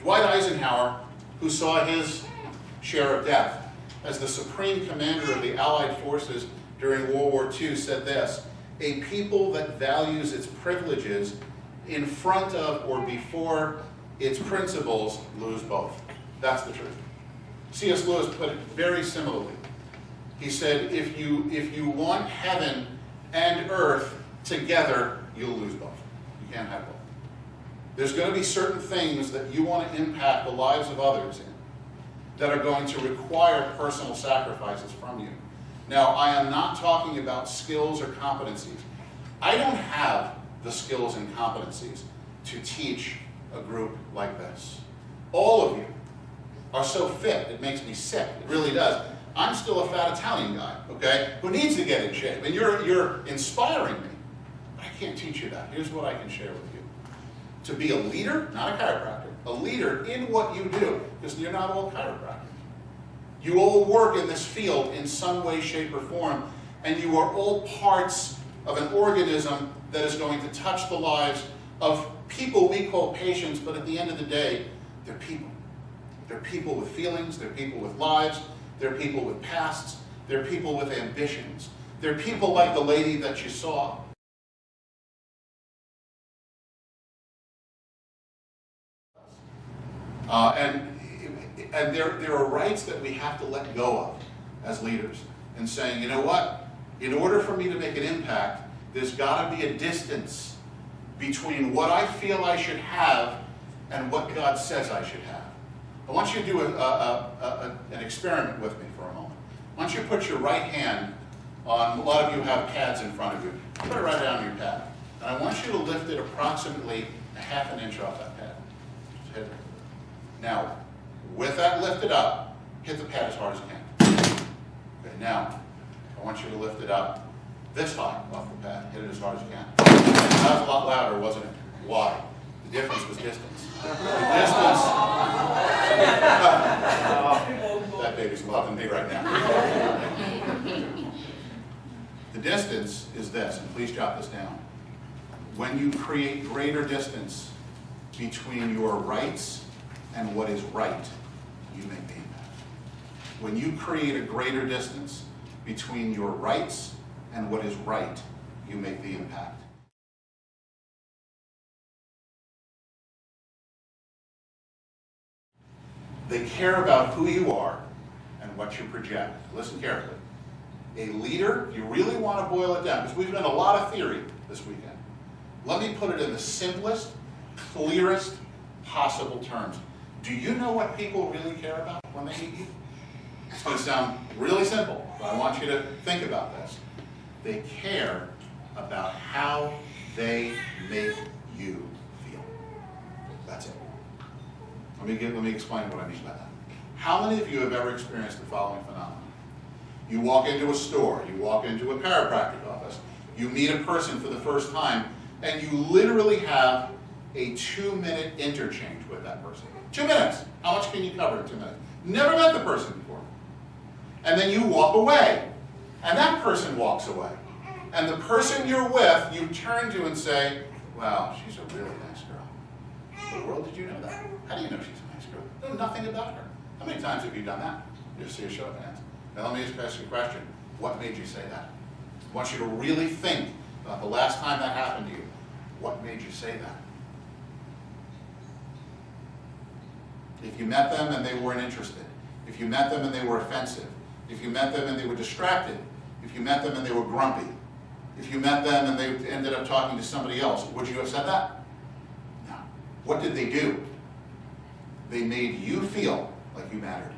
Dwight Eisenhower, who saw his share of death as the supreme commander of the Allied forces during World War II, said this: "A people that values its privileges in front of or before its principles lose both." That's the truth. C.S. Lewis put it very similarly. He said, if you want heaven and earth together, you'll lose both. You can't have both. There's going to be certain things that you want to impact the lives of others in that are going to require personal sacrifices from you. Now, I am not talking about skills or competencies. I don't have the skills and competencies to teach a group like this. All of you are so fit, it makes me sick. It really does. I'm still a fat Italian guy, okay, who needs to get in shape. And you're inspiring me. But I can't teach you that. Here's what I can share with you. To be a leader, not a chiropractor, a leader in what you do, because you're not all chiropractors. You all work in this field in some way, shape, or form, and you are all parts of an organism that is going to touch the lives of people we call patients, but at the end of the day, they're people. They're people with feelings, they're people with lives, they're people with pasts, they're people with ambitions. They're people like the lady that you saw. And there are rights that we have to let go of as leaders, and saying, you know what? In order for me to make an impact, there's got to be a distance between what I feel I should have and what God says I should have. I want you to do an experiment with me for a moment. I want you to put your right hand on, a lot of you have pads in front of you. Put it right down on your pad. And I want you to lift it approximately a half an inch off that pad. Just hit it. Now, with that lifted up, hit the pad as hard as you can. Okay, now, I want you to lift it up this high off the pad. Hit it as hard as you can. That was a lot louder, wasn't it? Why? The difference was distance. The distance. That baby's loving me right now. The distance is this, and please jot this down. When you create greater distance between your rights and what is right, you make the impact. When you create a greater distance between your rights and what is right, you make the impact. They care about who you are and what you project. Listen carefully. A leader, if you really want to boil it down, because we've done a lot of theory this weekend, let me put it in the simplest, clearest possible terms. Do you know what people really care about when they meet you? It's going to sound really simple, but I want you to think about this. They care about how they make you feel. That's it. Let me explain what I mean by that. How many of you have ever experienced the following phenomenon? You walk into a store, you walk into a chiropractic office, you meet a person for the first time, and you literally have a 2-minute interchange with that person. 2 minutes. How much can you cover in 2 minutes? Never met the person before. And then you walk away, and that person walks away. And the person you're with, you turn to and say, wow, she's a really nice girl. In the world did you know that? How do you know she's a nice girl? You know nothing about her. How many times have you done that? You see a show of hands. Now let me just ask you a question. What made you say that? I want you to really think about the last time that happened to you. What made you say that? If you met them and they weren't interested, if you met them and they were offensive, if you met them and they were distracted, if you met them and they were grumpy, if you met them and they ended up talking to somebody else, would you have said that? No. What did they do? They made you feel like you mattered.